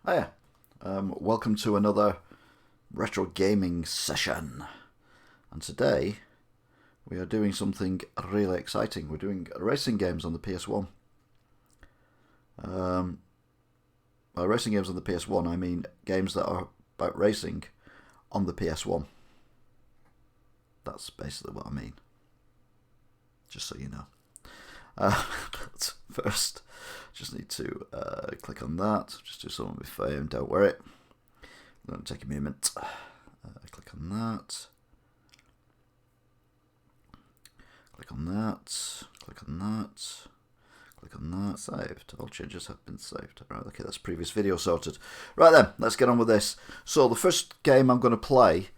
Hiya, welcome to another retro gaming session, and today we are doing something really exciting. We're doing racing games on the PS1. By racing games on the PS1 I mean games that are about racing on the PS1. That's basically what I mean, just so you know. But first, just need to click on that. Just do something with fame, don't worry. It'll take me a minute. Click on that. Click on that. Click on that. Click on that. Saved. All changes have been saved. Right, okay, that's previous video sorted. Right then, let's get on with this. So the first game I'm going to play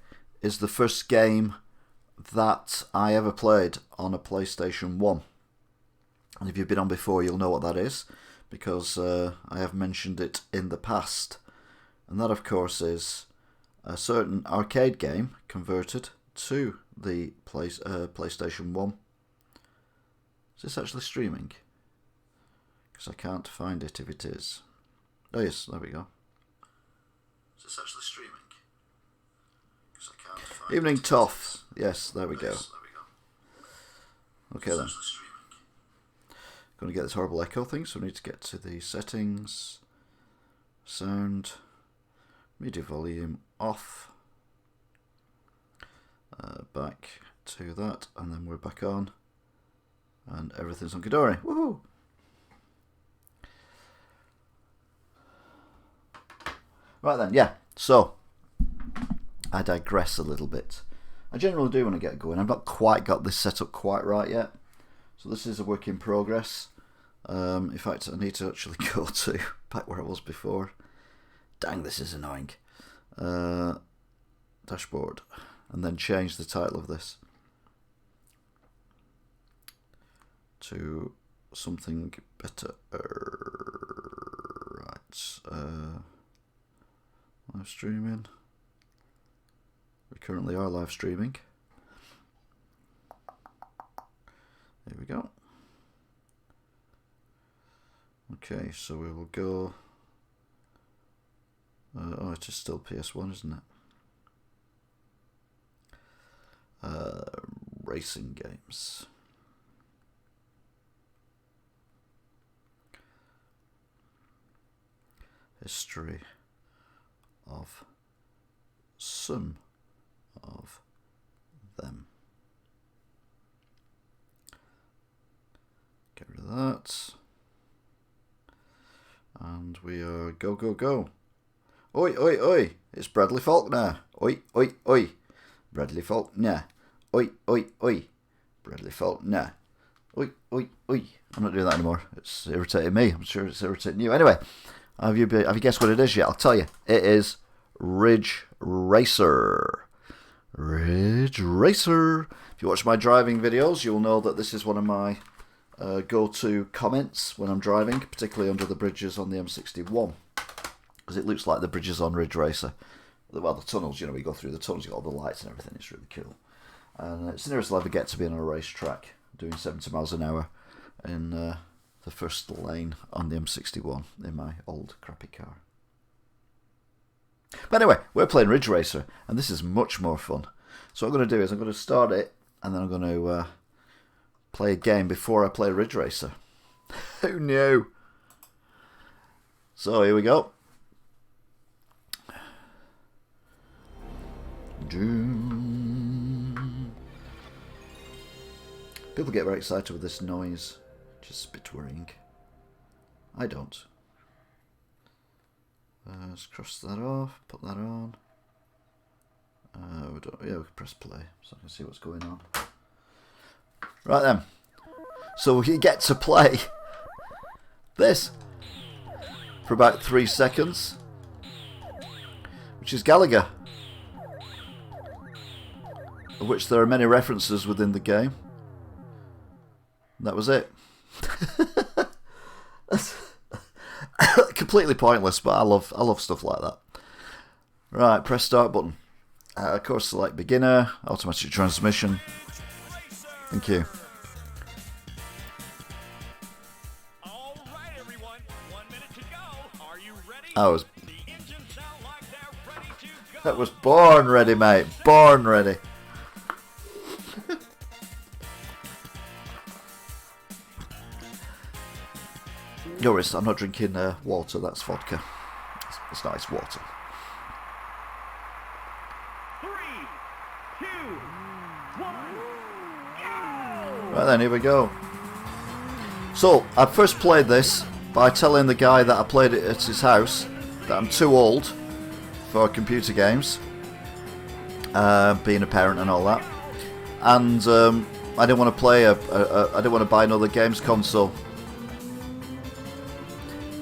is the first game that I ever played on a PlayStation 1. And if you've been on before, you'll know what that is, because I have mentioned it in the past. And that, of course, is a certain arcade game converted to the PlayStation 1. Is this actually streaming? Because I can't find it if it is. Oh yes, there we go. Is this actually streaming? Because I can't find Evening Toff. Yes, there we go. Okay then. Going to get this horrible echo thing, so we need to get to the settings, sound, media volume off, back to that, and then we're back on, and everything's on Ghidorah. Woohoo! Right then, yeah, so I digress a little bit. I generally do when I get going. I've not quite got this set up quite right yet. So this is a work in progress. In fact, I need to actually go to back where I was before. Dang, this is annoying. Dashboard. And then change the title of this to something better. Right. Live streaming. We currently are live streaming. There we go. Okay, so we will go. Oh, it is still PS1, isn't it? Racing games. History of some of them. Get rid of that. And we are go, go, go. Oi, oi, oi. It's Bradley Faulkner. Oi, oi, oi. Bradley Faulkner. Oi, oi, oi. Bradley Faulkner. Oi, oi, oi. I'm not doing that anymore. It's irritating me. I'm sure it's irritating you. Anyway, have you guessed what it is yet? I'll tell you. It is Ridge Racer. Ridge Racer. If you watch my driving videos, you'll know that this is one of my go-to comments when I'm driving, particularly under the bridges on the M61, because it looks like the bridges on Ridge Racer. Well, the tunnels, you know, we go through the tunnels, you got all the lights and everything. It's really cool, and it's the nearest I'll ever get to being on a racetrack, doing 70 miles an hour in the first lane on the M61 in my old crappy car. But anyway, we're playing Ridge Racer, and this is much more fun. So what I'm going to do is I'm going to start it, and then I'm going to play a game before I play Ridge Racer. Who knew? So here we go. People get very excited with this noise. Just a bit worrying. I don't. Let's cross that off. Put that on. We can press play so I can see what's going on. Right then, so we get to play this for about 3 seconds, which is Gallagher, of which there are many references within the game. And that was it. Completely pointless, but I love stuff like that. Right, press start button. Of course, select beginner, automatic transmission. Thank you. All right, everyone. 1 minute to go. Are you ready? I was The That was born ready, mate. Born ready. No worries, I'm not drinking water, that's vodka. It's nice water. 3, 2, 1, go! Right then, here we go. So, I first played this by telling the guy that I played it at his house that I'm too old for computer games, being a parent and all that, and I didn't want to play I didn't want to buy another games console.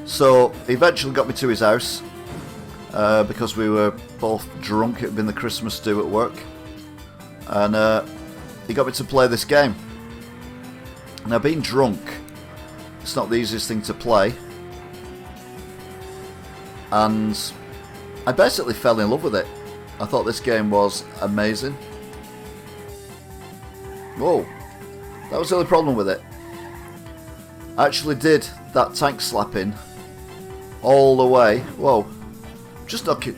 So he eventually got me to his house because we were both drunk. It had been the Christmas do at work, and he got me to play this game. Now, being drunk, it's not the easiest thing to play, and I basically fell in love with it. I thought this game was amazing. Whoa, that was the only problem with it. I actually did that tank slapping all the way. Whoa, just knocking.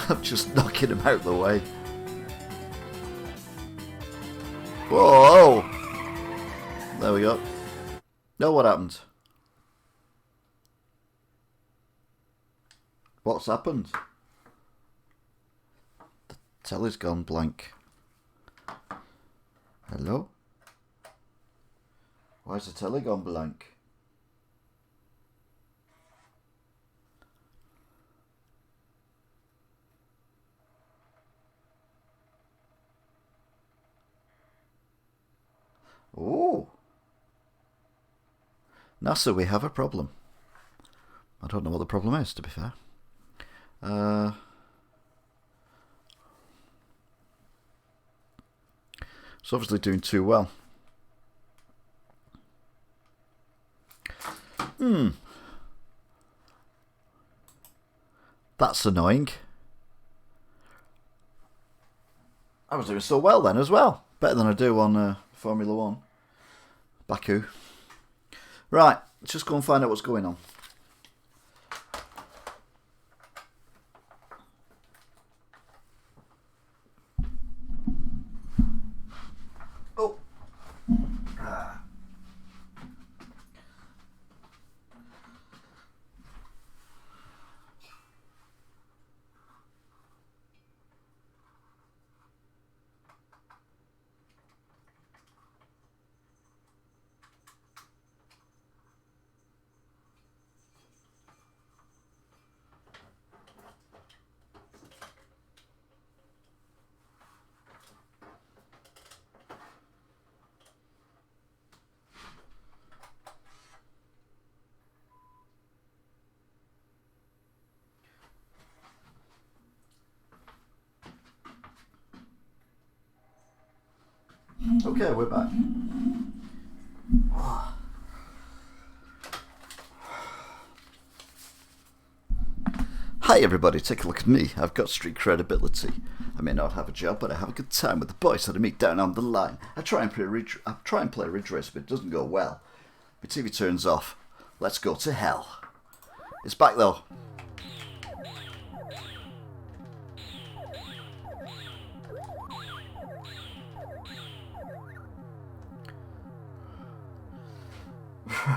I'm just knocking him out the way. Whoa! There we go. Know what happened? What's happened? The telly's gone blank. Hello? Why's the telly gone blank? Oh! NASA, we have a problem. I don't know what the problem is, to be fair. It's obviously doing too well. That's annoying. I was doing so well then as well. Better than I do on Formula 1. Baku. Right, let's just go and find out what's going on. Oh. Okay, we're back. Hi everybody, take a look at me. I've got street credibility. I may not have a job, but I have a good time with the boys that I meet down on the line. I try and play Ridge Race, but it doesn't go well. My TV turns off. Let's go to hell. It's back though.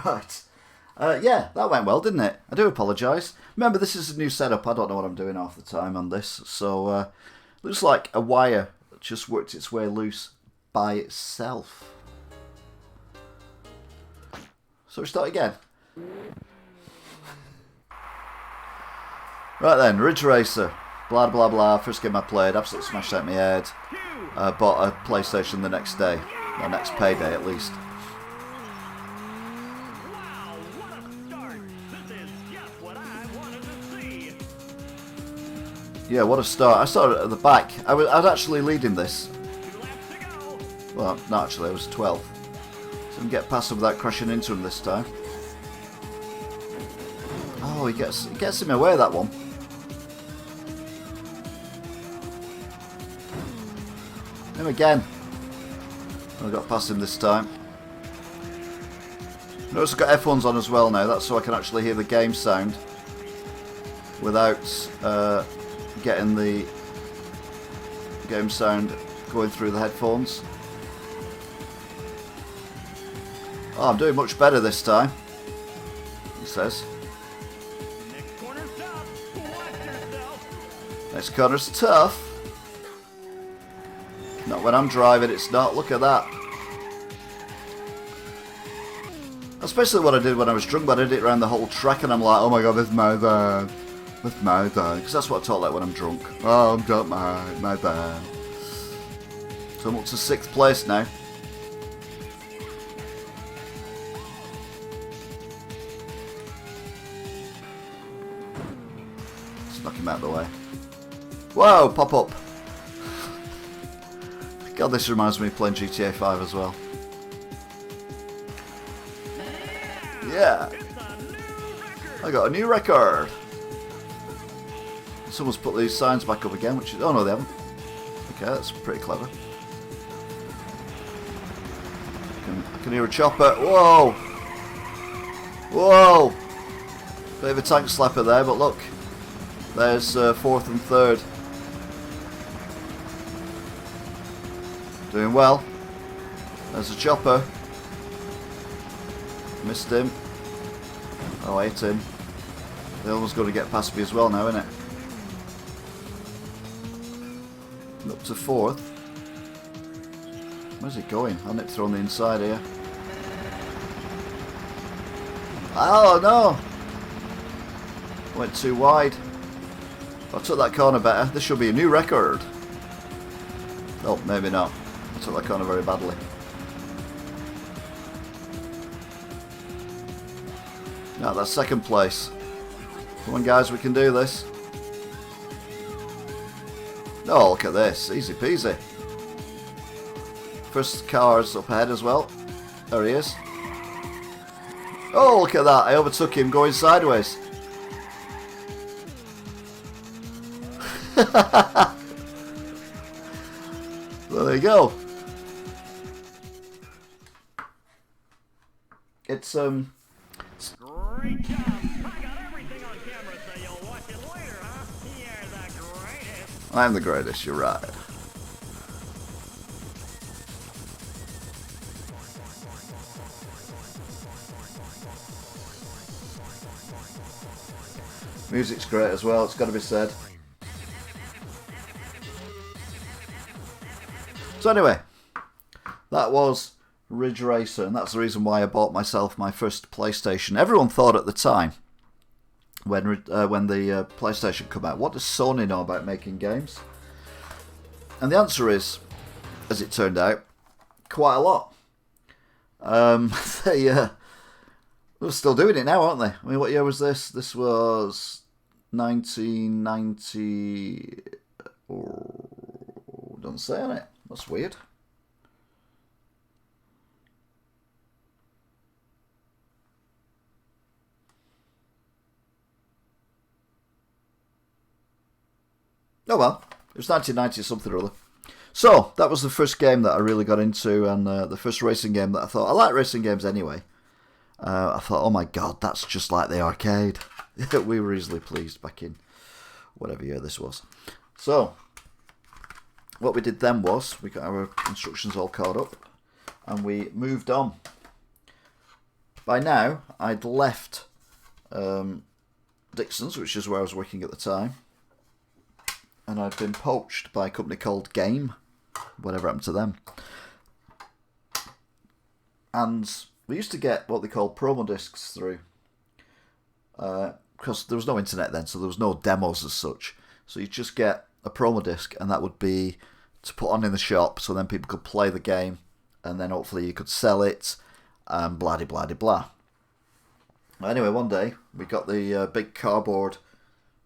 Right. Yeah, that went well, didn't it? I do apologise. Remember, this is a new setup. I don't know what I'm doing half the time on this. So, looks like a wire just worked its way loose by itself. So we start again. Right then, Ridge Racer. Blah, blah, blah. First game I played. Absolutely smashed out my head. Bought a PlayStation the next day. Or next payday, at least. Yeah, what a start. I started at the back. I was actually leading this. Well, not actually, I was 12th. So I can get past him without crashing into him this time. Oh, he gets in my way, that one. Him again. I got past him this time. Notice I've got F1s on as well now. That's so I can actually hear the game sound. without getting the game sound going through the headphones. Oh, I'm doing much better this time, he says. Next corner's tough. Watch yourself. Next corner's tough. Not when I'm driving, it's not. Look at that. Especially what I did when I was drunk, but I did it around the whole track and I'm like, oh my god, this is my bad. This is my bad. Because that's what I talk like when I'm drunk. Oh, I'm drunk, my bad. So I'm up to 6th place now. Let's knock him out of the way. Whoa, pop up. God, this reminds me of playing GTA 5 as well. Yeah, I got a new record. Someone's put these signs back up again, which is... Oh no, they haven't. Okay, that's pretty clever. I can hear a chopper. Whoa! Whoa! Bit of a tank slapper there, but look. There's 4th and 3rd. Doing well. There's a chopper. Missed him. Oh, I hit him. They almost got to get past me as well now, innit? Up to 4th. Where's he going? I nipped through on the inside here. Oh no! Went too wide. If I took that corner better, this should be a new record. Oh, maybe not. I took that corner very badly. No, that's 2nd place. Come on guys, we can do this. Oh, look at this. Easy peasy. First car's up ahead as well. There he is. Oh, look at that. I overtook him going sideways. Well, there you go. It's Great job. I got everything on camera, so you'll watch it later, huh? You're the greatest. I'm the greatest, you're right. Music's great as well, it's got to be said. So anyway, that was Ridge Racer, and that's the reason why I bought myself my first PlayStation. Everyone thought at the time, when the PlayStation came out, what does Sony know about making games? And the answer is, as it turned out, quite a lot. They're still doing it now, aren't they? I mean, what year was this? This was 1990... Oh, doesn't say on it. That's weird. Oh well, it was 1990 something or other. So, that was the first game that I really got into, and the first racing game that I thought, I like racing games anyway. I thought, oh my god, that's just like the arcade. We were easily pleased back in whatever year this was. So, what we did then was, we got our instructions all caught up, and we moved on. By now, I'd left Dixon's, which is where I was working at the time, and I'd been poached by a company called Game. Whatever happened to them? And we used to get what they called promo discs through. Because there was no internet then, so there was no demos as such. So you just get a promo disc, and that would be to put on in the shop, so then people could play the game, and then hopefully you could sell it, and blah de blah de blah. Anyway, one day we got the big cardboard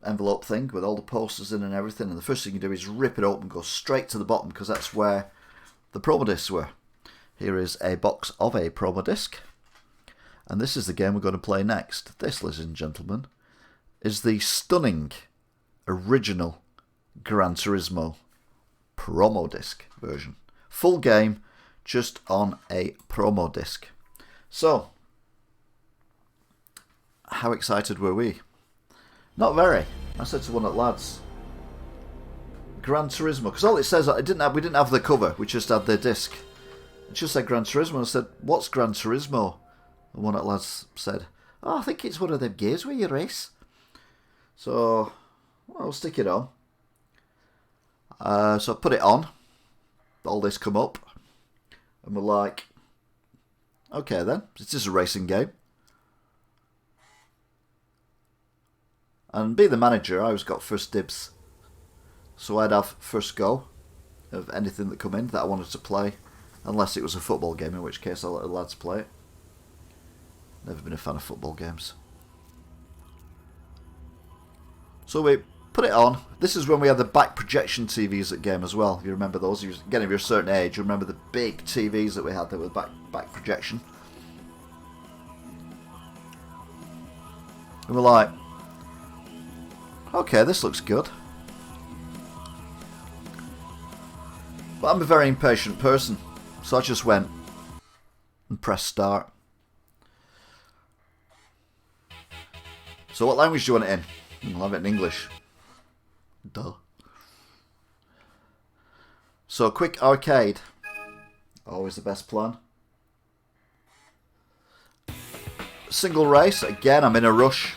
envelope thing with all the posters in and everything, and the first thing you do is rip it open and go straight to the bottom, because that's where the promo discs were. Here is a box of a promo disc, and this is the game we're going to play next. This, ladies and gentlemen, is the stunning original Gran Turismo promo disc version. Full game, just on a promo disc. So, how excited were we? Not very. I said to one of the lads, Gran Turismo, because all it says, we didn't have the cover, we just had the disc. It just said Gran Turismo. I said, what's Gran Turismo? And one of the lads said, oh, I think it's one of them games where you race. So, well, I'll stick it on. So I put it on. All this come up. And we're like, okay then, this is a racing game. And being the manager, I always got first dibs. So I'd have first go of anything that come in that I wanted to play. Unless it was a football game, in which case I'll let the lads play it. Never been a fan of football games. So we put it on. This is when we had the back projection TVs at game as well. If you remember those, again, if you're a certain age, you remember the big TVs that we had that were back projection. And we're like, okay, this looks good. But I'm a very impatient person, so I just went and pressed start. So what language do you want it in? I'll have it in English. Duh. So quick arcade. Always the best plan. Single race. Again, I'm in a rush.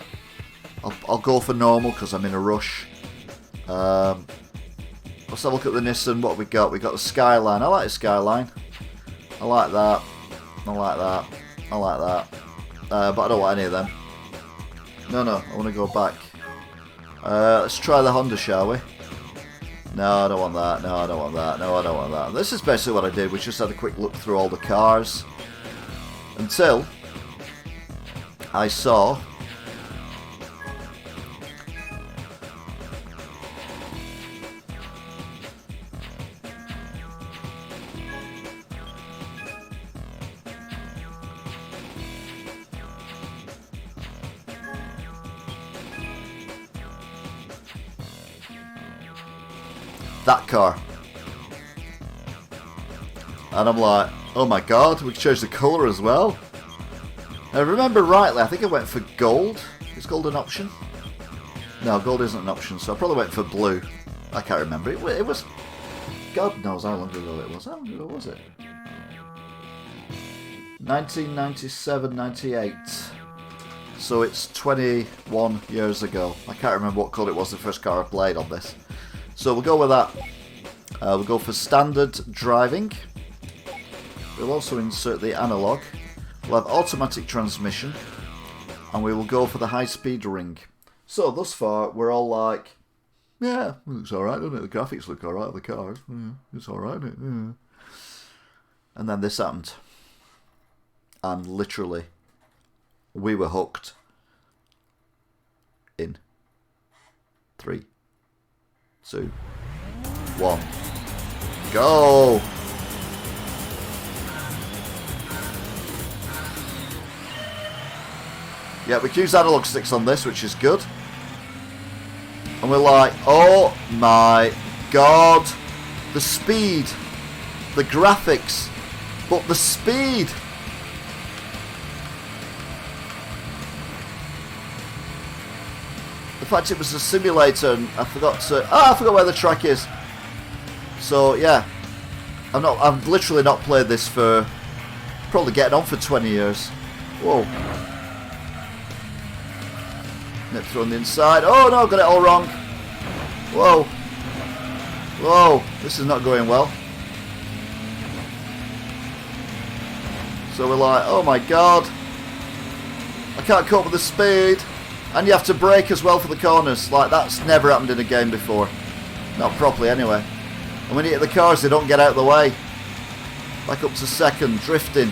I'll go for normal because I'm in a rush. Let's have a look at the Nissan. What have we got? We got the Skyline. I like the Skyline. I like that. I like that. I like that. But I don't want any of them. No, I want to go back. Let's try the Honda, shall we? No, I don't want that. No, I don't want that. No, I don't want that. This is basically what I did. We just had a quick look through all the cars. Until I saw that car. And I'm like, oh my god, we can change the colour as well. Now, if I remember rightly, I think I went for gold. Is gold an option? No, gold isn't an option, so I probably went for blue. I can't remember. It was... God knows how long ago it was. How long ago was it? 1997, 98. So it's 21 years ago. I can't remember what colour it was the first car I played on this. So we'll go with that. We'll go for standard driving. We'll also insert the analog. We'll have automatic transmission. And we will go for the high-speed ring. So thus far, we're all like, yeah, looks alright, doesn't it? The graphics look alright of the cars. Yeah, it's alright, isn't it? Yeah. And then this happened. And literally, we were hooked. In 3, 2, 1, go! Yeah, we can use analog sticks on this, which is good. And we're like, oh my god, the speed, the graphics, but the speed. The fact it was a simulator, and I forgot where the track is. So yeah, I've literally not played this for probably getting on for 20 years. Whoa. Nip through on the inside. Oh no, got it all wrong. Whoa. Whoa, this is not going well. So we're like, oh my god, I can't cope with the speed. And you have to brake as well for the corners. Like, that's never happened in a game before. Not properly, anyway. And when you hit the cars, they don't get out of the way. Back up to second, drifting.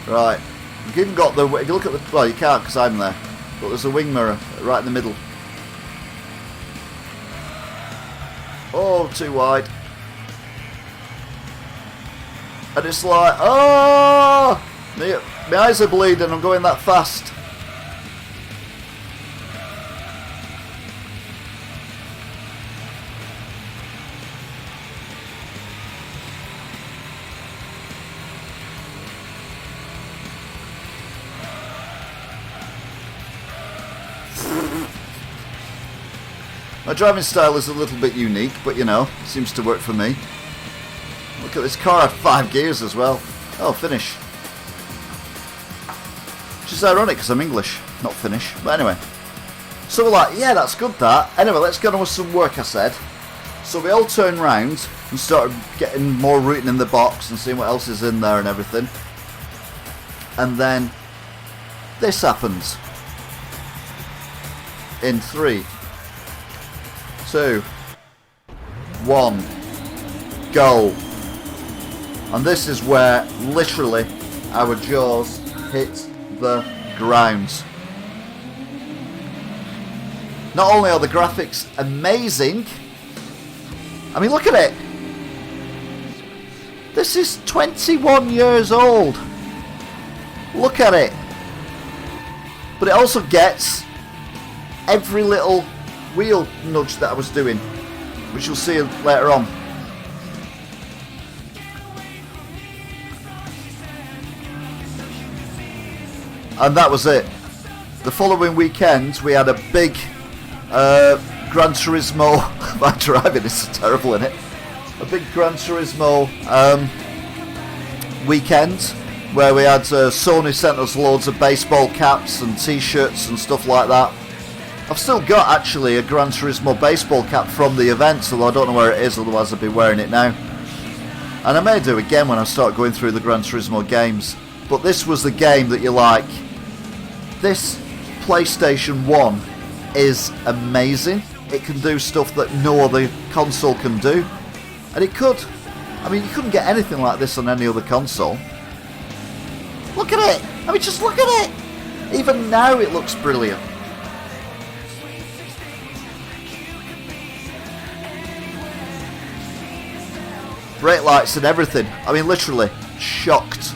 Right. You've even got the... If you look at the... Well, you can't because I'm there. But there's a wing mirror right in the middle. Oh, too wide. And it's like, oh! My eyes are bleeding, I'm going that fast. My driving style is a little bit unique, but you know, seems to work for me. Look at this car, had 5 gears as well. Oh, Finnish. Which is ironic because I'm English, not Finnish. But anyway. So we're like, yeah, that's good that. Anyway, let's get on with some work, I said. So we all turned round and started getting more routing in the box and seeing what else is in there and everything. And then this happens. In 3, 2, 1, go. And this is where literally our jaws hit the ground. Not only are the graphics amazing, I mean, look at it. This is 21 years old. Look at it. But it also gets every little wheel nudge that I was doing, which you'll see later on. And that was it. The following weekend we had a big Gran Turismo my driving is so terrible in it. A big Gran Turismo weekend where we had Sony sent us loads of baseball caps and t-shirts and stuff like that. I've still got actually a Gran Turismo baseball cap from the event, although I don't know where it is, otherwise I'd be wearing it now. And I may do again when I start going through the Gran Turismo games. But this was the game that you're like, this PlayStation 1 is amazing. It can do stuff that no other console can do. And it could. I mean, you couldn't get anything like this on any other console. Look at it! I mean, just look at it! Even now it looks brilliant. Brake lights and everything. I mean, literally, shocked.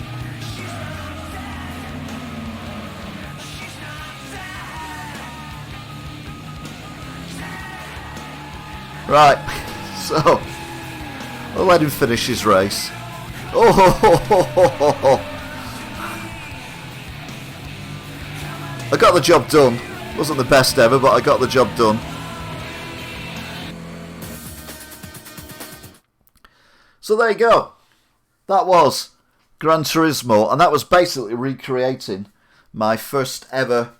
Right, so I'll let him finish his race. Oh, ho, ho, ho, ho, ho. I got the job done. Wasn't the best ever, but I got the job done. So there you go. That was Gran Turismo, and that was basically recreating my first ever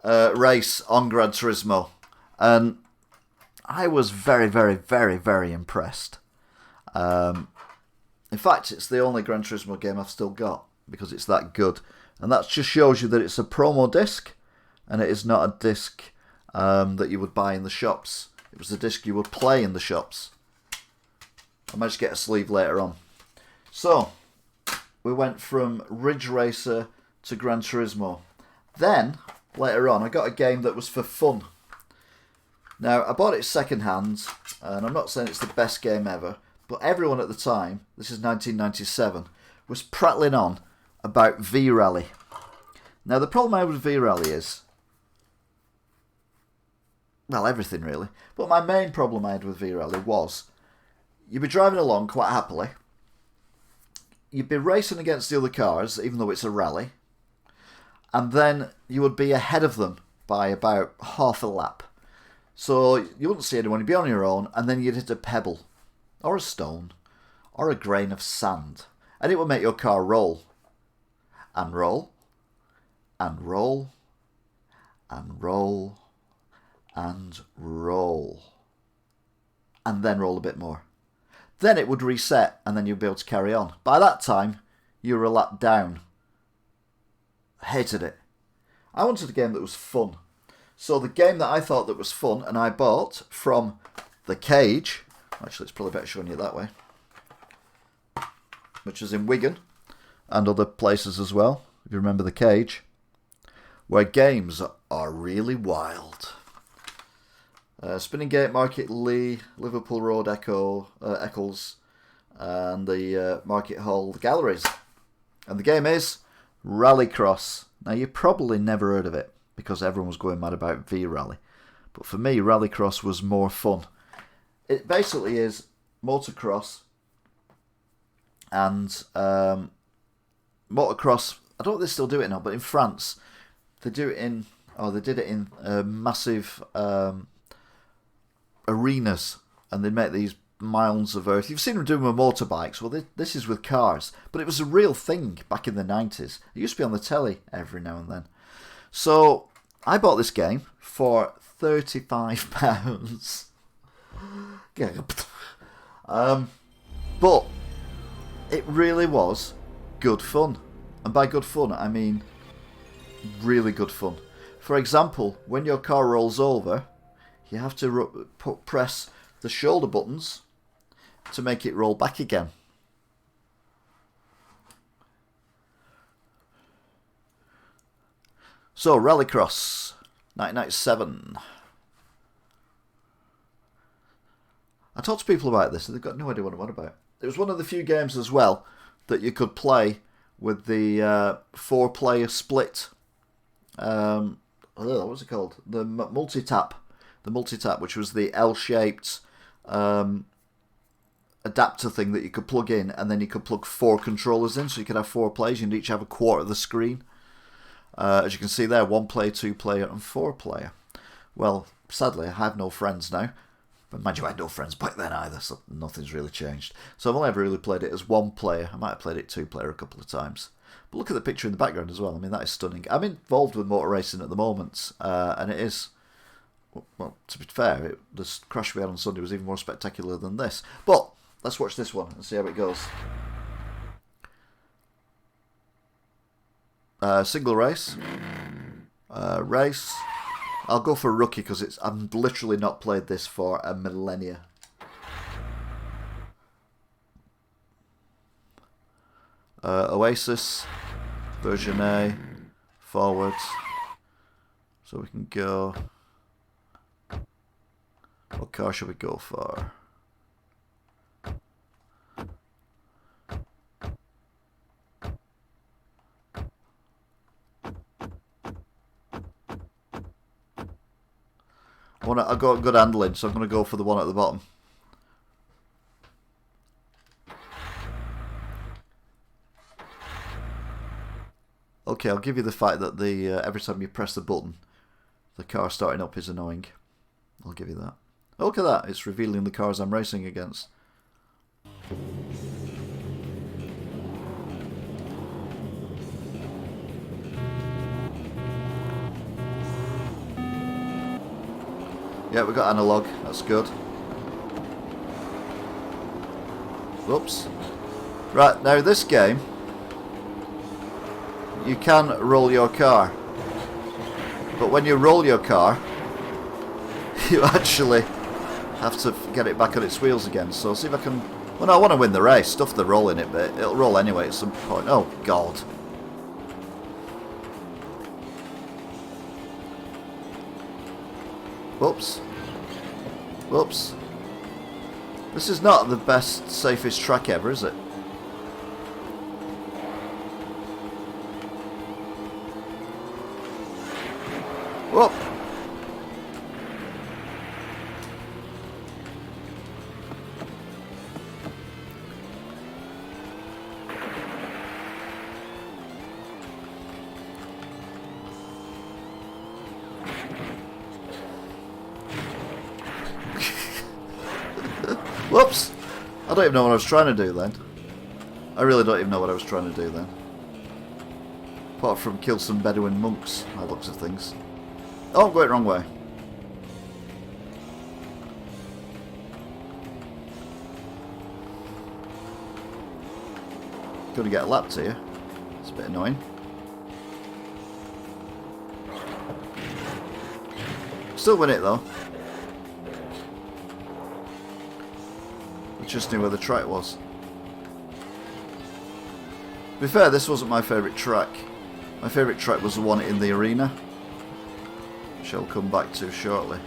race on Gran Turismo. And I was very, very, very, very impressed. In fact, it's the only Gran Turismo game I've still got because it's that good. And that just shows you that it's a promo disc and it is not a disc that you would buy in the shops. It was a disc you would play in the shops. I might just get a sleeve later on. So, we went from Ridge Racer to Gran Turismo. Then, later on, I got a game that was for fun. Now, I bought it second hand, and I'm not saying it's the best game ever, but everyone at the time, this is 1997, was prattling on about V-Rally. Now, the problem I have with V-Rally is, well, everything really, but my main problem I had with V-Rally was, you'd be driving along quite happily, you'd be racing against the other cars, even though it's a rally, and then you would be ahead of them by about half a lap. So you wouldn't see anyone, you'd be on your own, and then you'd hit a pebble, or a stone, or a grain of sand, and it would make your car roll. And roll, and roll, and roll, and roll. And then roll a bit more. Then it would reset, and then you'd be able to carry on. By that time, you were a lap down. Hated it. I wanted a game that was fun. So the game that I thought that was fun, and I bought from The Cage, actually it's probably better showing you that way, which is in Wigan, and other places as well, if you remember The Cage, where games are really wild. Spinning Gate, Market Lee, Liverpool Road, Eccles, and the Market Hall Galleries. And the game is Rallycross. Now you probably never heard of it, because everyone was going mad about V-Rally. But for me, Rallycross was more fun. It basically is motocross and motocross. I don't know if they still do it now, but in France, they do it in, they did it in a massive arenas, and they make these mounds of earth. You've seen them doing with motorbikes. Well, this is with cars, but it was a real thing back in the 90s. It used to be on the telly every now and then. So I bought this game for £35. But it really was good fun. And by good fun, I mean really good fun. For example, when your car rolls over, you have to press the shoulder buttons to make it roll back again. So, Rallycross 1997. I talked to people about this and they've got no idea what I'm on about. It was one of the few games as well that you could play with the 4-player split. What was it called? The multi-tap. The multi-tap, which was the L-shaped adapter thing that you could plug in, and then you could plug 4 controllers in, so you could have 4 players. You'd each have a quarter of the screen. As you can see there, 1-player, 2-player, and 4-player. Well, sadly, I have no friends now. But mind you, I had no friends back then either, so nothing's really changed. So I've only ever really played it as 1-player. I might have played it 2-player a couple of times. But look at the picture in the background as well. I mean, that is stunning. I'm involved with motor racing at the moment, and it is, well, to be fair, the crash we had on Sunday was even more spectacular than this. But let's watch this one and see how it goes. Single race. Race. I'll go for rookie because I've literally not played this for a millennia. Oasis, version A, forward. So we can go. What car should we go for? I've got good handling, so I'm going to go for the one at the bottom. Okay, I'll give you the fact that every time you press the button, the car starting up is annoying. I'll give you that. Look at that, it's revealing the cars I'm racing against. Yeah, we got analog, that's good. Whoops. Right, now this game, you can roll your car. But when you roll your car, you actually have to get it back on its wheels again. So see if I can... Well, no, I want to win the race. Stuff the roll in it, but it'll roll anyway at some point. Oh, God. Whoops. Whoops. This is not the best, safest track ever, is it? Whoop. Whoops! I don't even know what I was trying to do then. I really don't even know what I was trying to do then. Apart from kill some Bedouin monks, by the looks of things. Oh, I'm going the wrong way. Gonna get lapped here. It's a bit annoying. Still win it though. Just knew where the track was. To be fair, this wasn't my favourite track. My favourite track was the one in the arena, which I'll come back to shortly.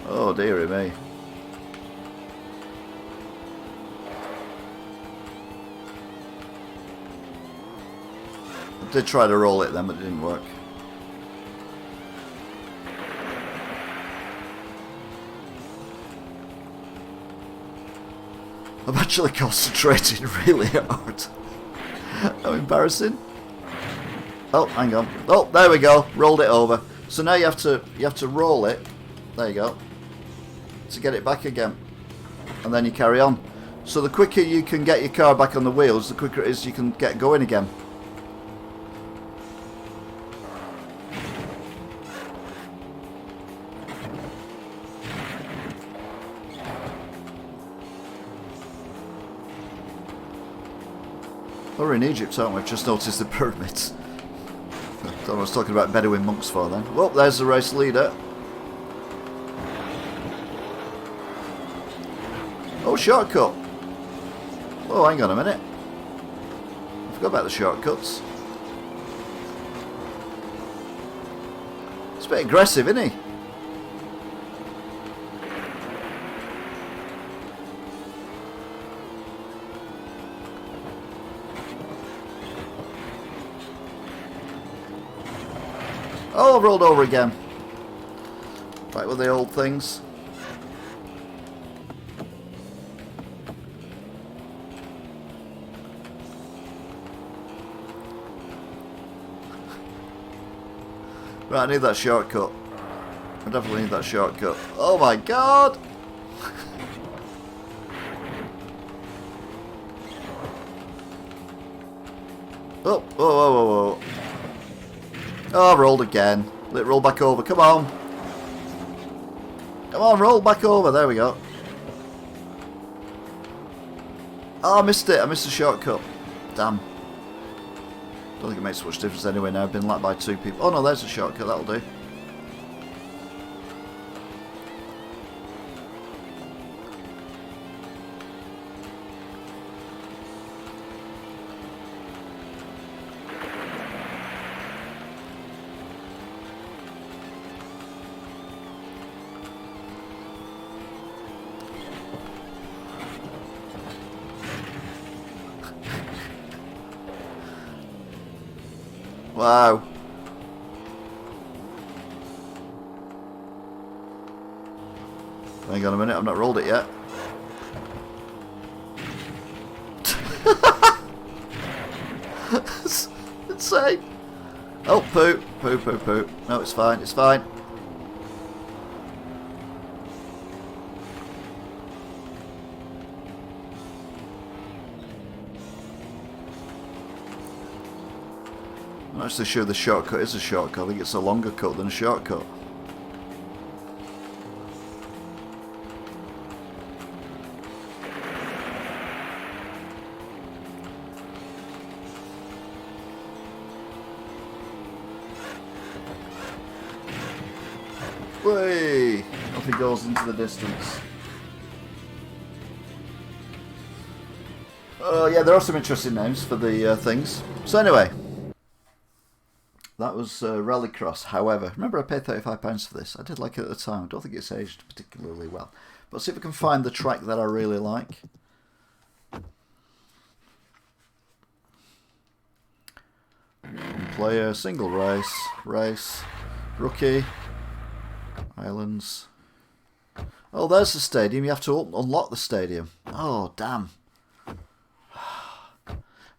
Oh dearie me. I did try to roll it then, but it didn't work. I'm actually concentrating really hard. How embarrassing. Oh, hang on. Oh, there we go. Rolled it over. So now you have to roll it. There you go. To get it back again. And then you carry on. So the quicker you can get your car back on the wheels, the quicker it is you can get going again. Oh, we're in Egypt, aren't we? I've just noticed the pyramids. I don't know what I was talking about Bedouin monks for then. Well, there's the race leader. Oh, shortcut. Oh, hang on a minute. I forgot about the shortcuts. It's a bit aggressive, isn't he? Oh, I've rolled over again. Right with the old things. Right, I need that shortcut. I definitely need that shortcut. Oh my god! Oh, whoa, whoa, whoa, whoa. Oh, I've rolled again. Let it roll back over. Come on. Come on, roll back over. There we go. Oh, I missed it. I missed the shortcut. Damn. Don't think it makes much difference anyway now. I've been lapped by 2 people. Oh no, there's a shortcut. That'll do. Wow. Hang on a minute, I've not rolled it yet. That's insane. Oh, poo. Poo, poo, poo. No, it's fine, it's fine. I'm not actually sure the shortcut is a shortcut. I think it's a longer cut than a shortcut. Way! Off he goes into the distance. Oh yeah, there are some interesting names for the things. So anyway. That was Rallycross. However, remember I paid £35 for this. I did like it at the time. I don't think it's aged particularly well. But see if I can find the track that I really like. Player, single race, rookie, islands. Oh, there's the stadium. You have to unlock the stadium. Oh, damn. Right,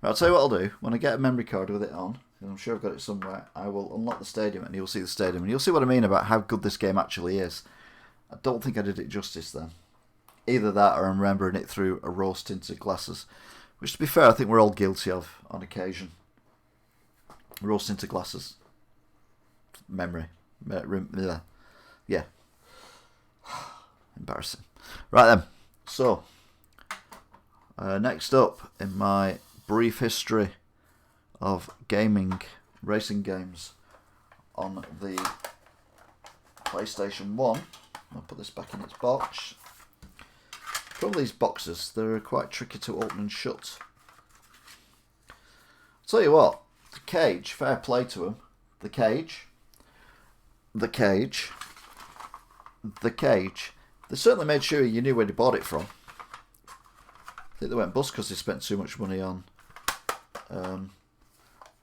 I'll tell you what I'll do. When I get a memory card with it on, and I'm sure I've got it somewhere, I will unlock the stadium and you'll see the stadium. And you'll see what I mean about how good this game actually is. I don't think I did it justice then. Either that or I'm remembering it through a rose-tinted glasses. Which, to be fair, I think we're all guilty of on occasion. Rose-tinted glasses. Memory. Yeah. Embarrassing. Right then. So, next up in my brief history of gaming, racing games on the PlayStation 1. I'll put this back in its box. From these boxes, they're quite tricky to open and shut. I'll tell you what, the Cage, fair play to them. The Cage. They certainly made sure you knew where they bought it from. I think they went bust because they spent too much money on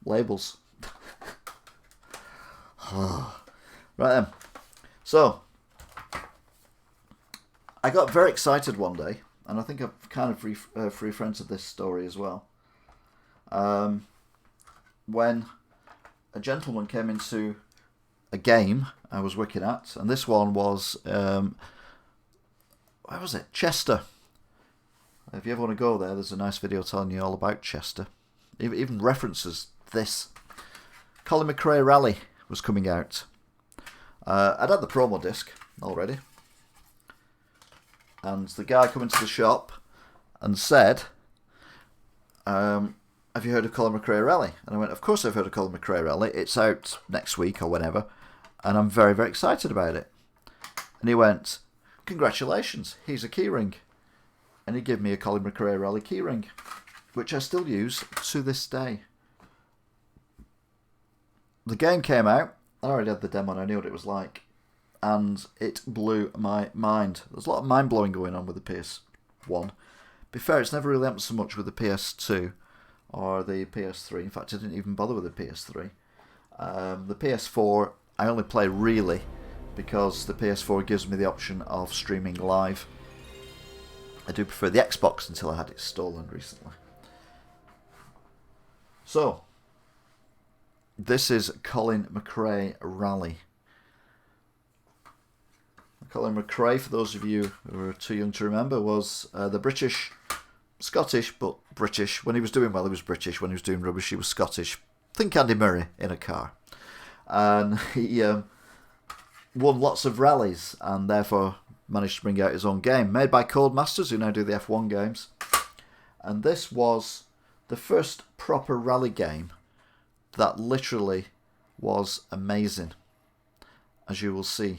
labels. Right then. So, I got very excited one day, and I think I've kind of referenced this story as well. When a gentleman came into a game I was working at, and this one was, where was it? Chester. If you ever want to go there, there's a nice video telling you all about Chester. It even references this. Colin McRae Rally was coming out. I'd had the promo disc already. And the guy come into the shop and said, have you heard of Colin McRae Rally? And I went, of course I've heard of Colin McRae Rally. It's out next week or whenever. And I'm very, very excited about it. And he went, congratulations, here's a keyring. And he gave me a Colin McRae Rally keyring, which I still use to this day. The game came out. I already had the demo and I knew what it was like. And it blew my mind. There's a lot of mind-blowing going on with the PS1. To be fair, it's never really happened so much with the PS2 or the PS3. In fact, I didn't even bother with the PS3. The PS4, I only play really because the PS4 gives me the option of streaming live. I do prefer the Xbox until I had it stolen recently. So, this is Colin McRae Rally. Colin McRae, for those of you who are too young to remember, was the Scottish, but British. When he was doing well, he was British. When he was doing rubbish, he was Scottish. Think Andy Murray in a car. And he won lots of rallies and therefore managed to bring out his own game, made by Codemasters, who now do the F1 games. And this was the first proper rally game that literally was amazing, as you will see.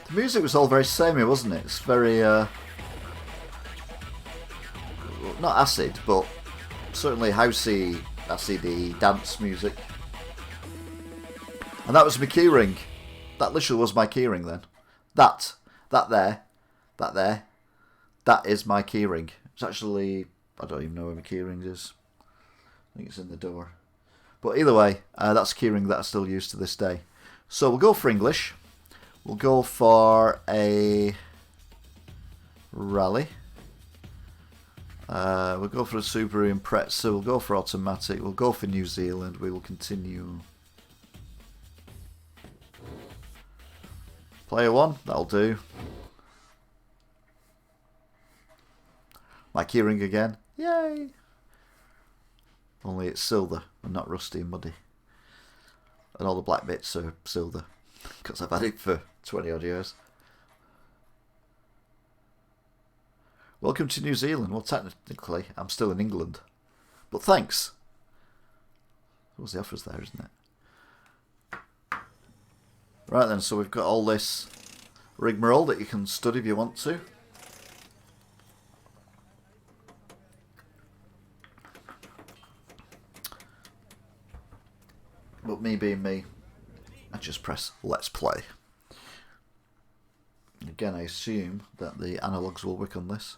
The music was all very samey, wasn't it? It's very, not acid, but certainly housey, acidy dance music. And that was my keyring. That literally was my keyring then. That there, that is my keyring. It's actually, I don't even know where my keyring is. I think it's in the door. But either way, that's a keyring that I still use to this day. So we'll go for English. We'll go for a rally. We'll go for a Subaru Impreza. We'll go for automatic. We'll go for New Zealand. We will continue. Player 1, that'll do. My keyring again. Yay! Only it's silver and not rusty and muddy. And all the black bits are silver. Because I've had it for 20 odd years. Welcome to New Zealand. Well, technically, I'm still in England. But thanks. What's the offers there, isn't it? Right then, so we've got all this rigmarole that you can study if you want to. But me being me, I just press Let's Play. Again, I assume that the analogues will work on this.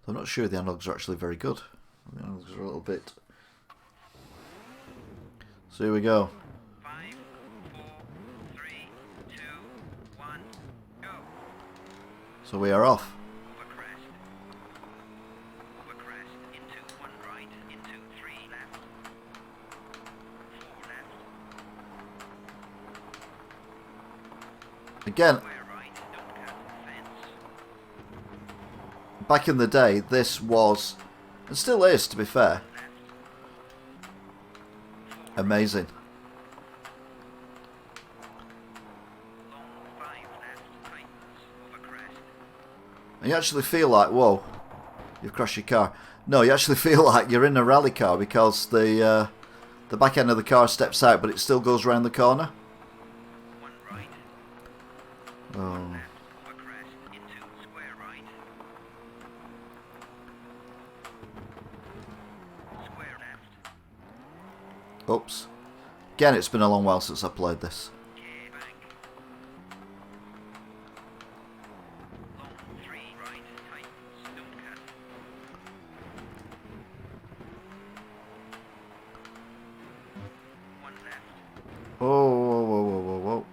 I'm not sure the analogues are actually very good. The analogues are a little bit... So here we go. 5, 4, 3, 2, 1, go. So we are off. Over crest. Over crest. Into 1 right. Into 3 left. 4 left. Again, Square right. Don't cut the fence. back in the day, this was, and still is to be fair, amazing. Long 5 left. Tightens. Over crest. And you actually feel like, whoa, you've crashed your car. No, you actually feel like you're in a rally car because the back end of the car steps out, but it still goes around the corner. 1 right. Oh. Left. Over crest. Into square right. Oops. Again, it's been a long while since I played this. Oh, whoa, whoa, whoa, whoa, whoa.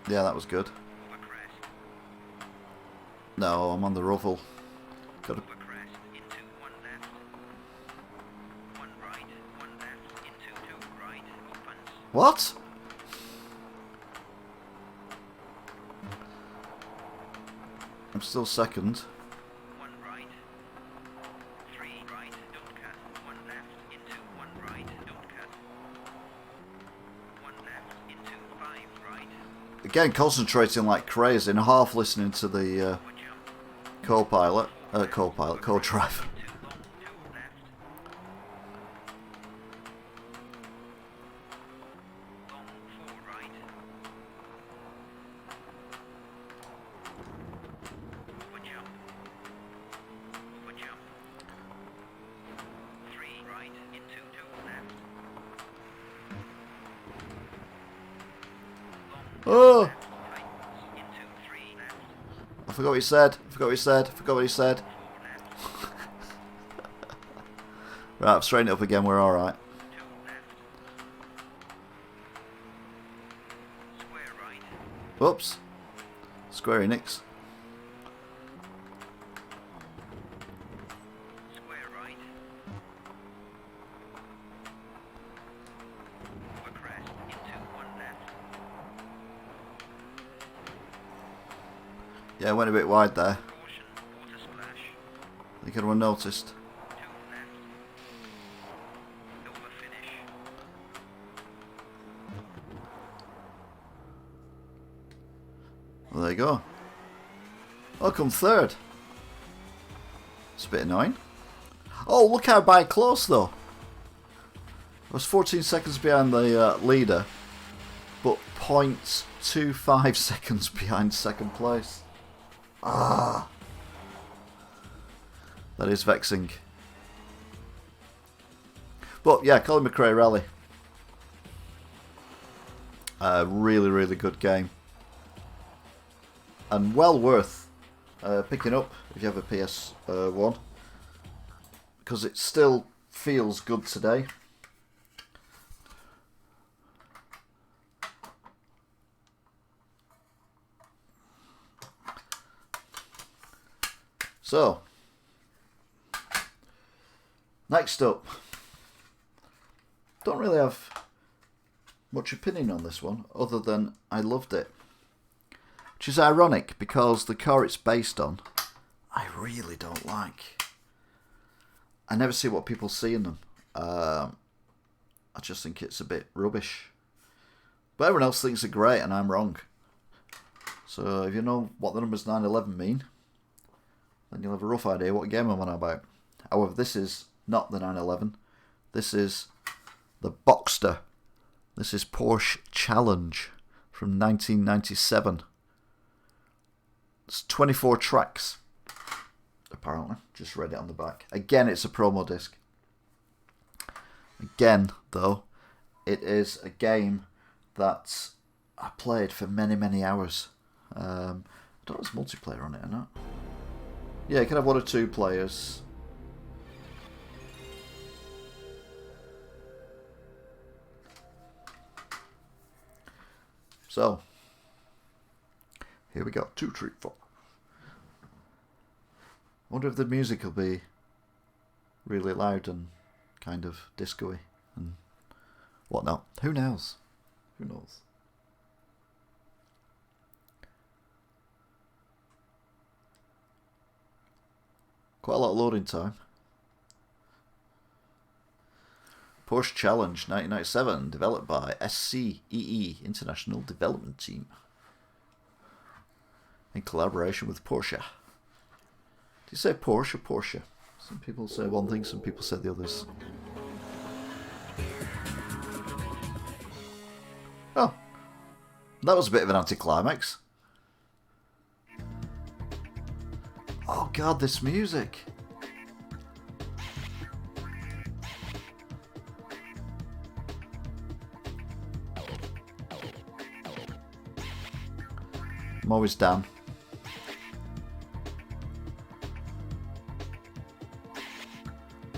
Yeah, that was good. No, I'm on the ruffle. Gotta... What? I'm still second. One right, three right, don't cut. One left, into one right, don't cut. One left, into five right. Again, concentrating like crazy and half listening to the co-pilot, co-driver. Oh! I forgot what he said. Forgot what he said. Right, I've straightened it up again. We're alright. Whoops. Square Enix. Yeah, I went a bit wide there. I think everyone noticed. Well, there you go. I'll come third. It's a bit annoying. Oh, look how by close though. I was 14 seconds behind the leader, but 0.25 seconds behind second place. Ah, that is vexing. But yeah, Colin McRae Rally. Really, really good game. And well worth picking up if you have a PS1. Because it still feels good today. So, next up, don't really have much opinion on this one, other than I loved it. Which is ironic, because the car it's based on, I really don't like. I never see what people see in them. I just think it's a bit rubbish. But everyone else thinks they're great, and I'm wrong. So if you know what the numbers 911 mean, then you'll have a rough idea what game I'm on about. However, this is not the 911. This is the Boxster. This is Porsche Challenge from 1997. It's 24 tracks, apparently. Just read it on the back. Again, it's a promo disc. Again, though, it is a game that I played for many, many hours. I don't know if there's multiplayer on it or not. Yeah, you can have 1 or 2 players. So, here we go. 2, 3, 4. I wonder if the music will be really loud and kind of disco-y and whatnot. Who knows? Who knows? Quite a lot of loading time. Porsche Challenge 1997, developed by SCEE International Development Team, in collaboration with Porsche. Do you say Porsche or Porsche? Some people say one thing, some people say the others. Oh, that was a bit of an anticlimax. Oh god, this music. I'm always down.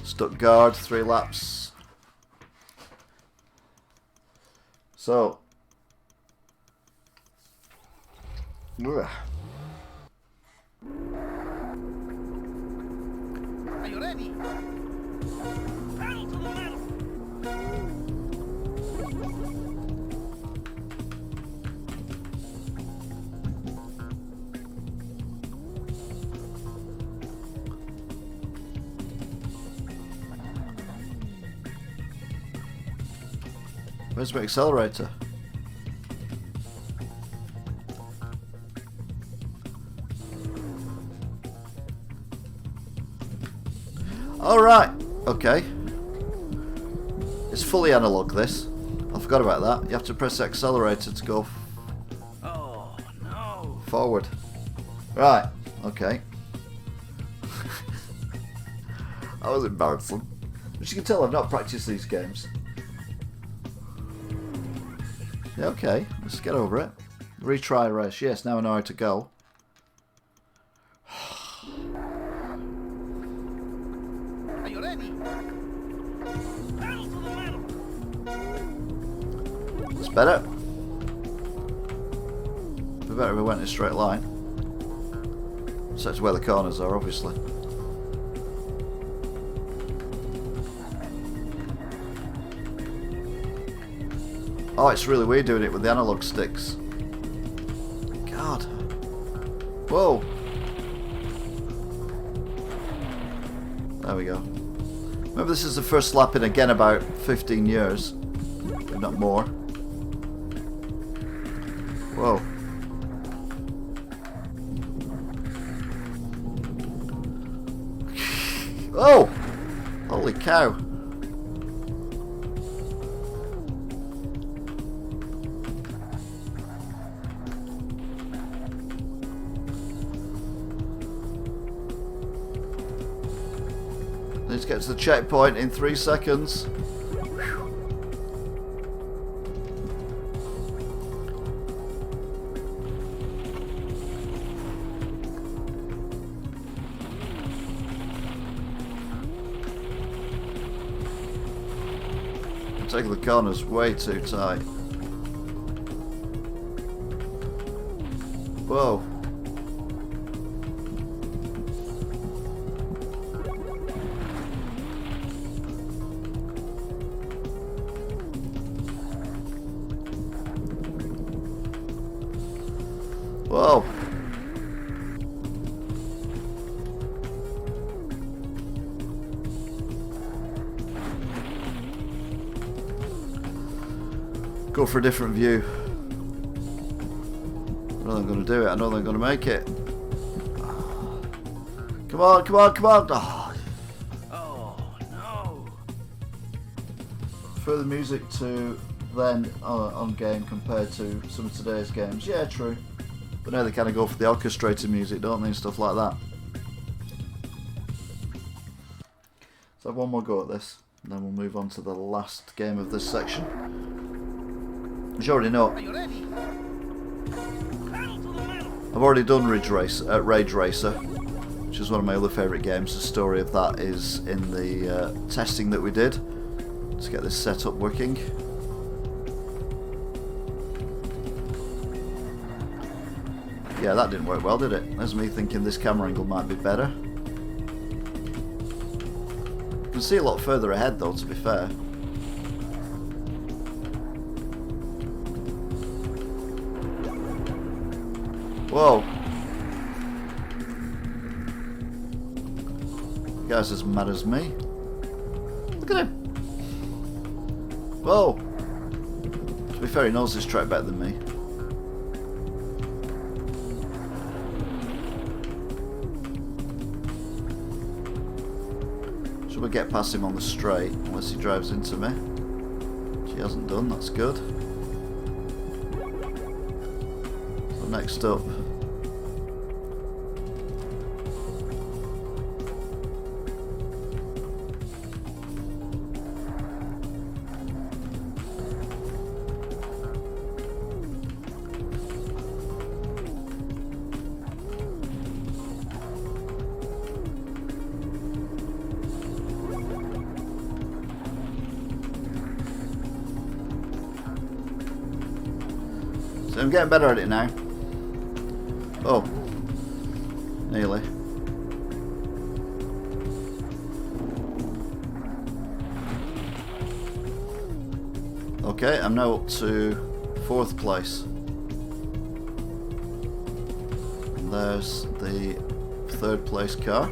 Stuttgart, 3 laps. So. Ugh. Are you ready? Pedal to the metal! Where's my accelerator? Alright, okay. It's fully analog, this. I forgot about that. You have to press the accelerator to go Oh, no. forward. Right, okay. That was embarrassing. As you can tell, I've not practiced these games. Yeah, okay, let's get over it. Retry race. Yes, now I know how to go. Are you ready? Pedal to the metal! It's better. It'd be better if we went in a straight line. So that's where the corners are, obviously. Oh, it's really weird doing it with the analog sticks. God. Whoa. There we go. Remember, this is the first lap in again about 15 years. If not more. Whoa. Oh! Holy cow. Let's get to the checkpoint in 3 seconds. I'm taking the corners way too tight. Whoa. Whoa. Go for a different view. I know I'm going to do it. I know I'm going to make it. Come on, come on, come on. Oh. Oh, no. Further music to then on game compared to some of today's games. Yeah, true. But now they kind of go for the orchestrated music, don't they, and stuff like that. So have one more go at this, and then we'll move on to the last game of this section. Which you already know. Are you ready? Pedal to the metal! I've already done Rage Racer, which is one of my other favourite games. The story of that is in the testing that we did to get this setup working. Yeah, that didn't work well, did it? There's me thinking this camera angle might be better. You can see a lot further ahead though, to be fair. Whoa. The guy's as mad as me. Look at him. Whoa. To be fair, he knows this track better than me. Should we get past him on the straight, unless he drives into me? Which he hasn't done, that's good. So next up. I'm getting better at it now. Oh. Nearly. Okay, I'm now up to 4th place. And there's the 3rd place car.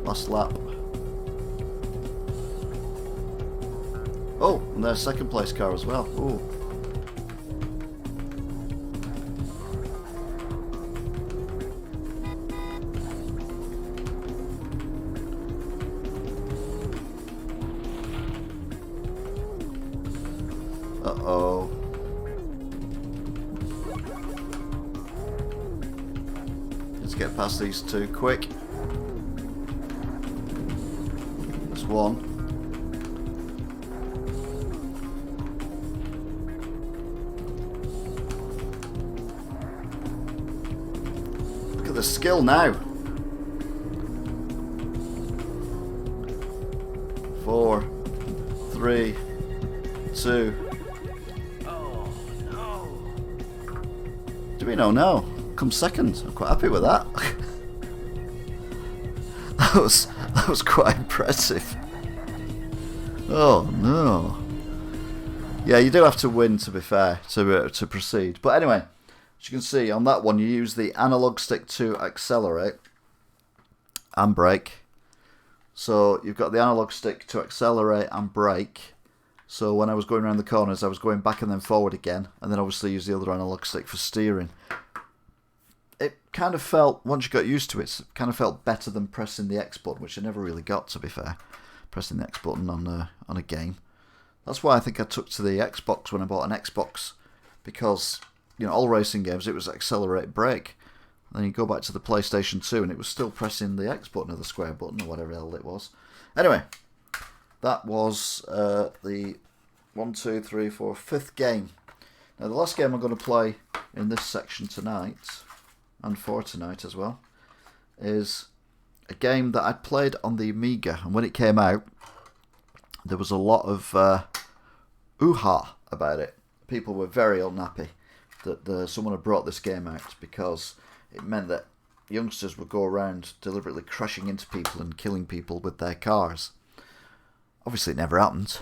Last lap. Oh, and there's 2nd place car as well. Ooh. Uh-oh. Let's get past these two quick. There's one. Look at the skill now. 4, 3, 2. Do we know? No. Come second. I'm quite happy with that. that was quite impressive. Oh no. Yeah, you do have to win, to be fair, to proceed. But anyway, as you can see on that one, you use the analog stick to accelerate and brake. So you've got the analog stick to accelerate and brake. So when I was going around the corners, I was going back and then forward again, and then obviously use the other analog stick for steering. It kind of felt, once you got used to it, kind of felt better than pressing the X button, which I never really got, to be fair, pressing the X button on a game. That's why I think I took to the Xbox when I bought an Xbox, because, you know, all racing games, it was accelerate, brake. And then you go back to the PlayStation 2, and it was still pressing the X button or the square button or whatever the hell it was. Anyway. That was the 1, 2, 3, 4, 5th game. Now the last game I'm going to play in this section tonight, and for tonight as well, is a game that I played on the Amiga. And when it came out, there was a lot of oo-ha about it. People were very unhappy that someone had brought this game out, because it meant that youngsters would go around deliberately crashing into people and killing people with their cars. Obviously it never happened,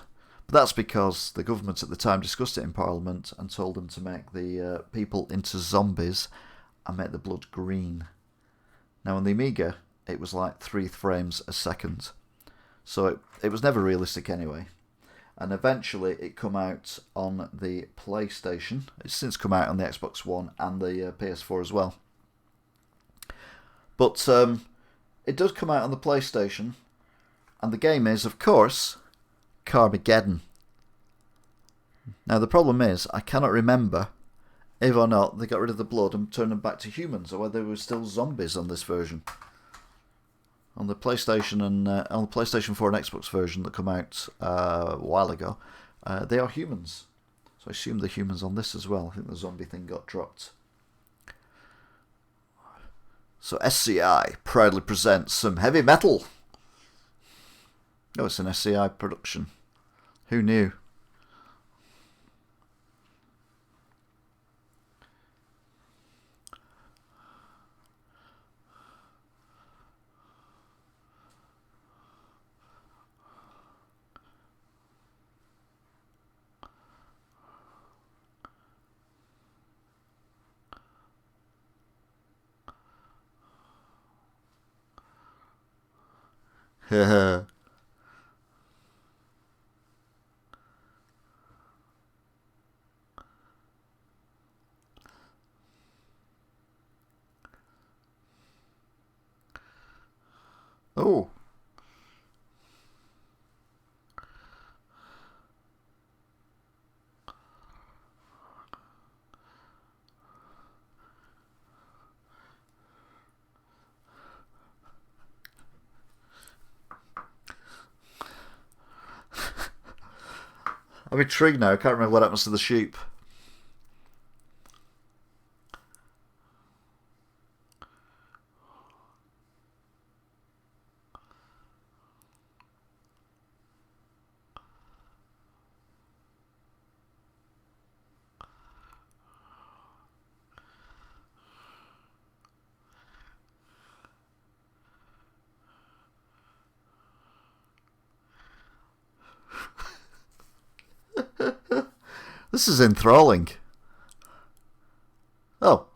but that's because the government at the time discussed it in Parliament and told them to make the people into zombies and make the blood green. Now on the Amiga, it was like 3 frames a second, so it was never realistic anyway. And eventually it come out on the PlayStation. It's since come out on the Xbox One and the PS4 as well. But it does come out on the PlayStation. And the game is, of course, Carmageddon. Now the problem is, I cannot remember if or not they got rid of the blood and turned them back to humans, or whether they were still zombies on this version. On the PlayStation and on the PlayStation 4 and Xbox version that come out a while ago, they are humans. So I assume they're humans on this as well. I think the zombie thing got dropped. So SCI proudly presents some heavy metal. Oh, it's an SCI production. Who knew? Haha. Oh. I'm intrigued now. I can't remember what happens to the sheep. This is enthralling. Oh.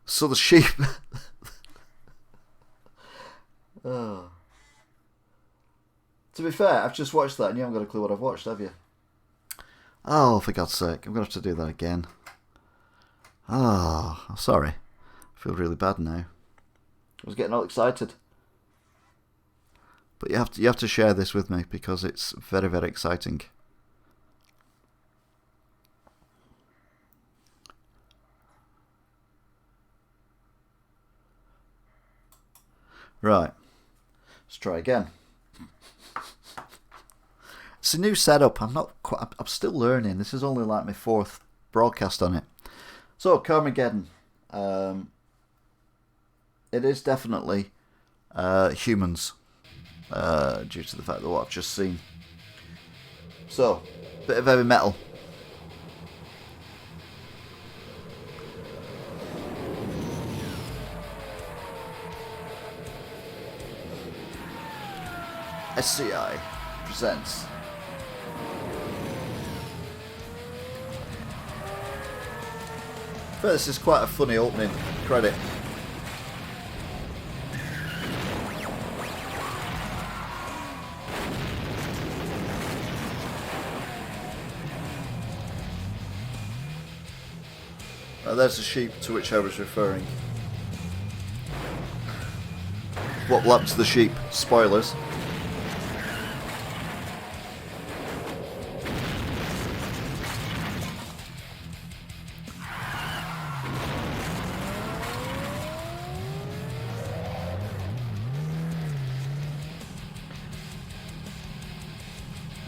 So the sheep... Oh. To be fair, I've just watched that and you haven't got a clue what I've watched, have you? Oh, for God's sake, I'm going to have to do that again. Oh, sorry. I feel really bad now. I was getting all excited. But you have to share this with me because it's very, very exciting. Right. Let's try again. It's a new setup. I'm still learning. This is only like my 4th broadcast on it. So, Carmageddon. It is definitely humans. Due to the fact that what I've just seen. So, bit of heavy metal. SCI presents but this is quite a funny opening credit. There's the sheep to which I was referring. What will happen to the sheep? Spoilers.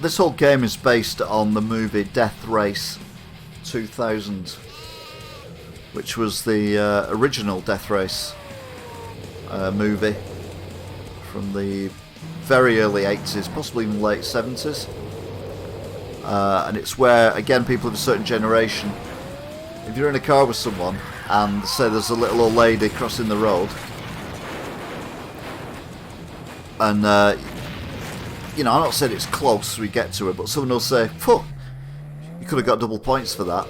This whole game is based on the movie Death Race 2000, which was the original Death Race movie from the very early 80s, possibly even late 70s. And it's where, again, people of a certain generation, if you're in a car with someone and say there's a little old lady crossing the road, and you know, I'm not saying it's close we get to her, but someone will say, "Phew, you could have got double points for that."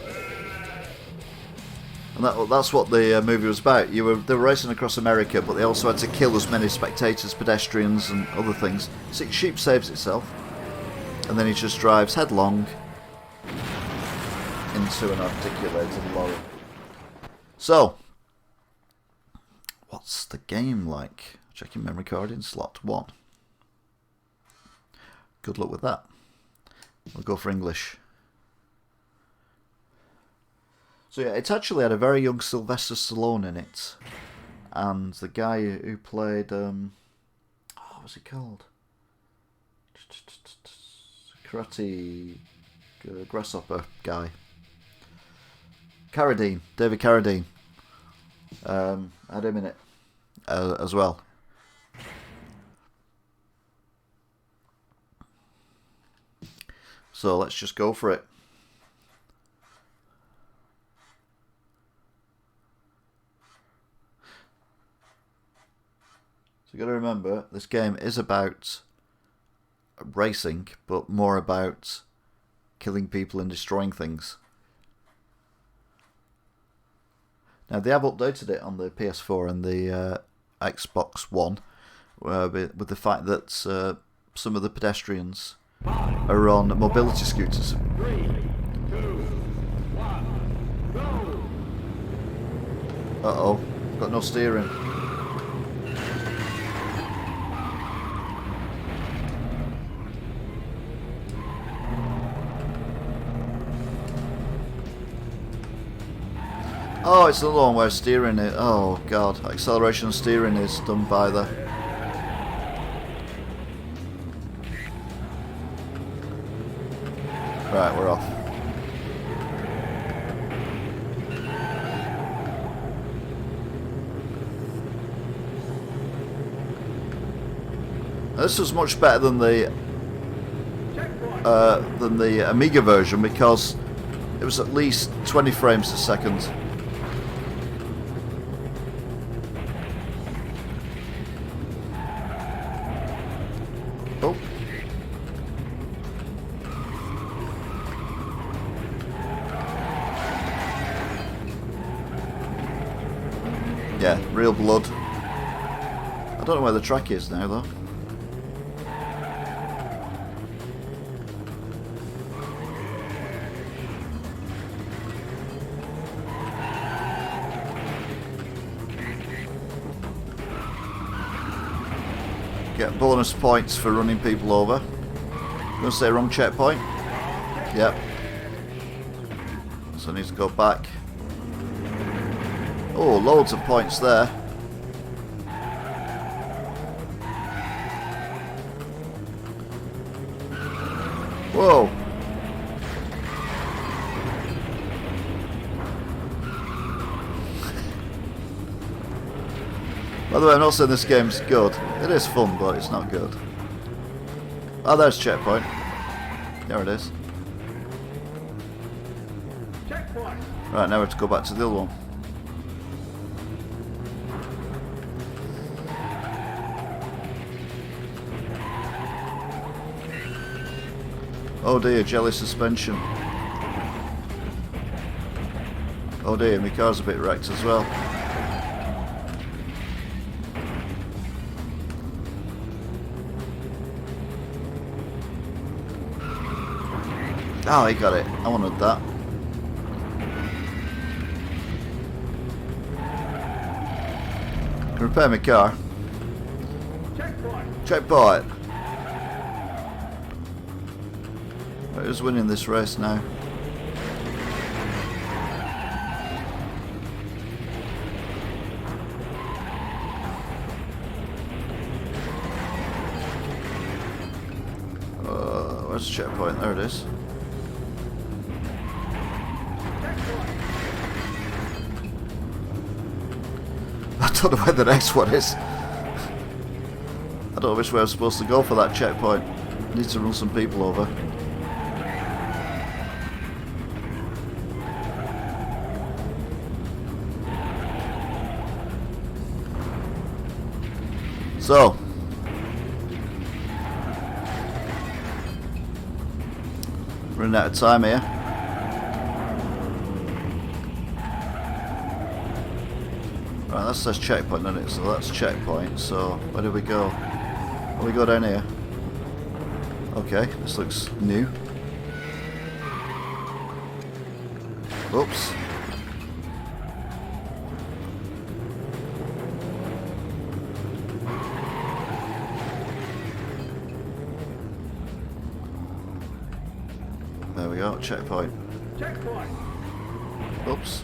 And that's what the movie was about. They were racing across America, but they also had to kill as many spectators, pedestrians, and other things. Sheep saves itself, and then he just drives headlong into an articulated lorry. So, what's the game like? Checking memory card in slot 1. Good luck with that. We'll go for English. So yeah, it's actually had a very young Sylvester Stallone in it, and the guy who played what was he called? Karate Grasshopper guy. Carradine, David Carradine. Had him in it as well. So let's just go for it. So you got to remember, this game is about racing, but more about killing people and destroying things. Now they have updated it on the PS4 and the Xbox One, with the fact that some of the pedestrians are on mobility scooters. 3, 2, 1, go! Uh-oh, got no steering. Oh, it's another one where steering is... Oh, God. Acceleration and steering is done by the... Right, we're off. Now, this was much better than the Amiga version because it was at least 20 frames a second. Yeah, real blood. I don't know where the track is now though. Get bonus points for running people over. I'm going to say wrong checkpoint. Yep. So I need to go back. Oh, loads of points there. Whoa. By the way, I'm not saying this game's good. It is fun, but it's not good. Oh, there's checkpoint. There it is. Checkpoint. Right, now we have to go back to the other one. Oh dear, jelly suspension. Oh dear, my car's a bit wrecked as well. Oh, he got it. I wanted that. Can repair my car. Checkpoint. Checkpoint. Right, who's winning this race now? Where's the checkpoint? There it is. I don't know where the next one is. I don't know which way I'm supposed to go for that checkpoint. Need to run some people over. So, running out of time here. Right, that says checkpoint, doesn't it? So that's checkpoint. So where do we go? Oh, we go down here. Okay, this looks new. Oops. There we go, checkpoint. Checkpoint. Oops.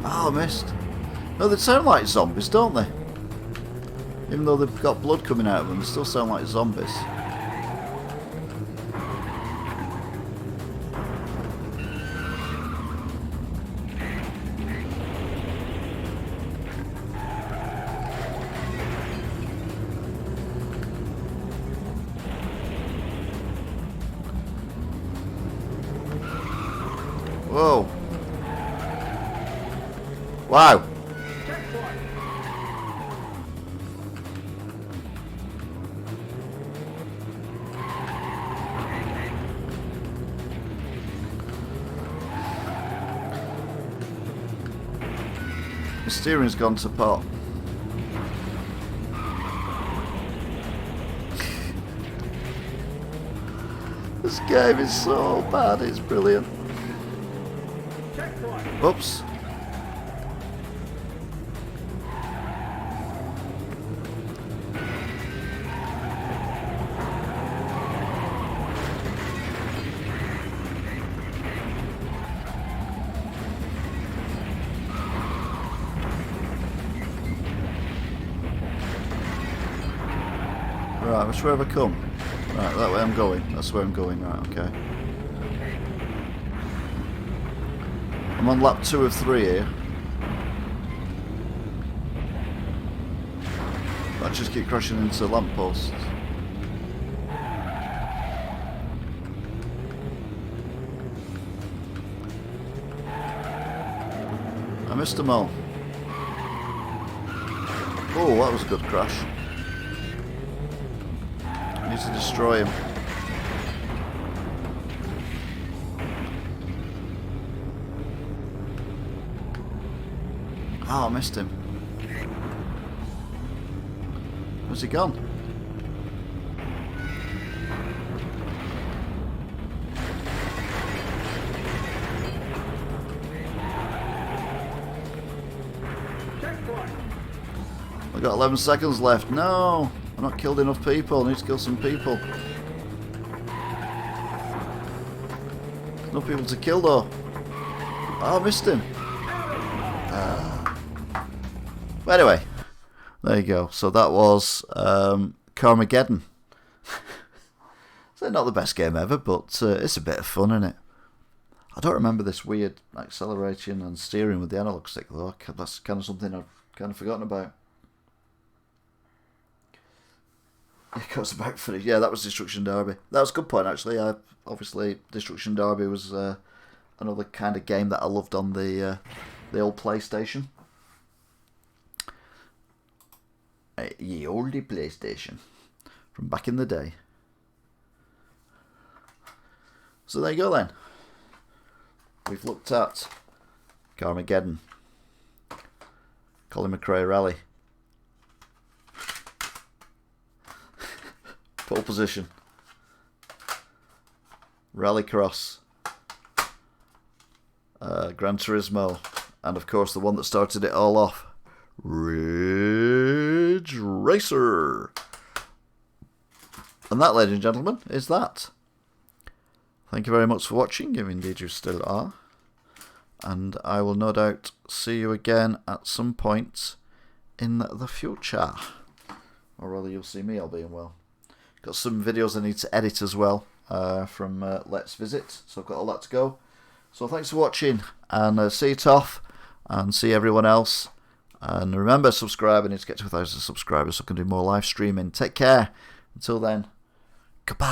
Oh, I missed. No, they sound like zombies, don't they? Even though they've got blood coming out of them, they still sound like zombies. Whoa. Wow. Checkpoint. The steering's gone to pot. This game is so bad, it's brilliant. Checkpoint. Oops. Right, which way have I come? Right, that way I'm going. That's where I'm going. Right, okay. I'm on lap 2 of 3 here. I just keep crashing into lampposts. I missed them all. Oh, that was a good crash. I need to destroy him. Oh, I missed him. Where's he gone? Checkpoint. I've got 11 seconds left. No! I've not killed enough people. I need to kill some people. There's no people to kill though. Oh, I missed him. But anyway, there you go. So that was Carmageddon. It's not the best game ever, but it's a bit of fun, isn't it? I don't remember this weird acceleration and steering with the analog stick though. That's kind of something I've kind of forgotten about. It goes about for it. Yeah, that was Destruction Derby. That was a good point actually. Obviously, Destruction Derby was another kind of game that I loved on the old PlayStation. Ye olde PlayStation from back in the day. So there you go then. We've looked at Carmageddon, Colin McRae Rally, Pole Position, Rallycross, Gran Turismo, and of course the one that started it all off, Ridge Racer. And that, ladies and gentlemen, is that. Thank you very much for watching, if indeed you still are. And I will no doubt see you again at some point in the future. Or rather, you'll see me, all being well. Got some videos I need to edit as well from Let's Visit. So I've got all that to go. So thanks for watching, and see you off, and see everyone else. And remember, subscribe. I need to get to 1,000 subscribers so I can do more live streaming. Take care. Until then, goodbye.